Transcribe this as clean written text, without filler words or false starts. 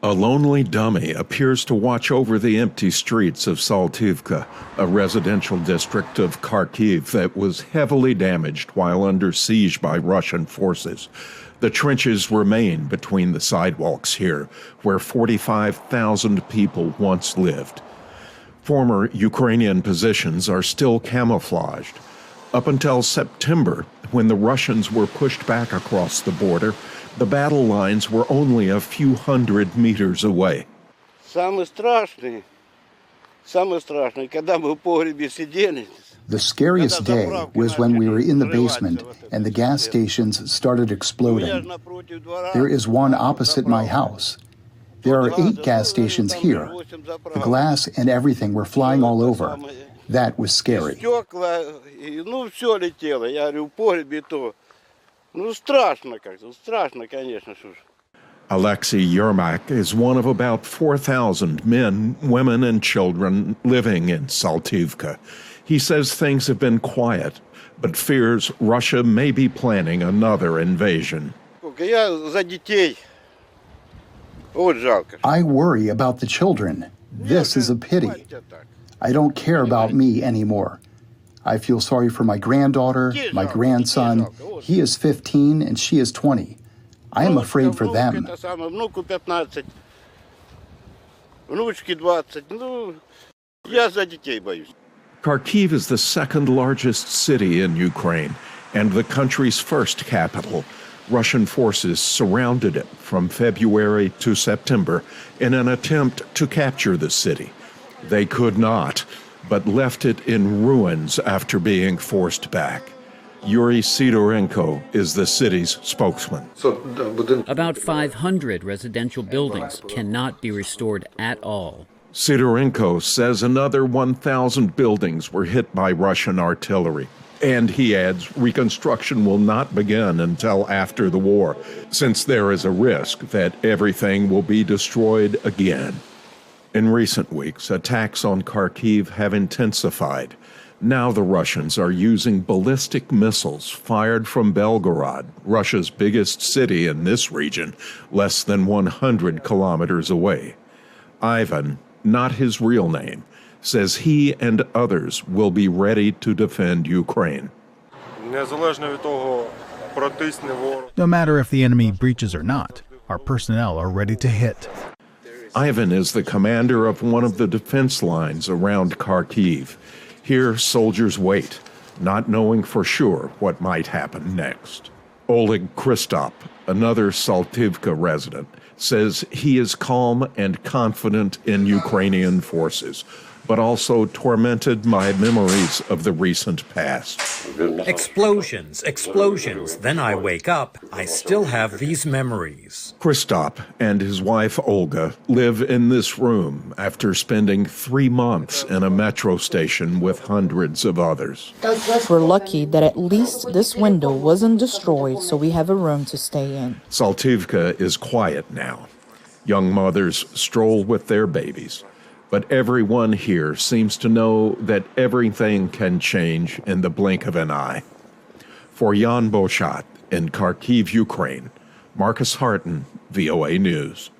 A lonely dummy appears to watch over the empty streets of Saltivka, a residential district of Kharkiv that was heavily damaged while under siege by Russian forces. The trenches remain between the sidewalks here, where 45,000 people once lived. Former Ukrainian positions are still camouflaged. Up until September, when the Russians were pushed back across the border, the battle lines were only a few hundred meters away. The scariest day was when we were in the basement and the gas stations started exploding. There is one opposite my house. There are 8 gas stations here. The glass and everything were flying all over. That was scary. Alexei Yermak is one of about 4,000 men, women, and children living in Saltivka. He says things have been quiet, but fears Russia may be planning another invasion. I worry about the children. This is a pity. I don't care about me anymore. I feel sorry for my granddaughter, my grandson. He is 15 and she is 20. I am afraid for them. Kharkiv is the second largest city in Ukraine and the country's first capital. Russian forces surrounded it from February to September in an attempt to capture the city. They could not, but left it in ruins after being forced back. Yuri Sidorenko is the city's spokesman. About 500 residential buildings cannot be restored at all. Sidorenko says another 1,000 buildings were hit by Russian artillery. And he adds, reconstruction will not begin until after the war, since there is a risk that everything will be destroyed again. In recent weeks, attacks on Kharkiv have intensified. Now the Russians are using ballistic missiles fired from Belgorod, Russia's biggest city in this region, less than 100 kilometers away. Ivan, not his real name, says he and others will be ready to defend Ukraine. No matter if the enemy breaches or not, our personnel are ready to hit. Ivan is the commander of one of the defense lines around Kharkiv. Here, soldiers wait, not knowing for sure what might happen next. Oleg Kristop, another Saltivka resident, says he is calm and confident in Ukrainian forces, but also tormented by memories of the recent past. Explosions. Then I wake up. I still have these memories. Kristop and his wife Olga live in this room after spending 3 months in a metro station with hundreds of others. We're lucky that at least this window wasn't destroyed, so we have a room to stay in. Saltivka is quiet now. Young mothers stroll with their babies. But everyone here seems to know that everything can change in the blink of an eye. For Jan Boshat in Kharkiv, Ukraine, Marcus Harton, VOA News.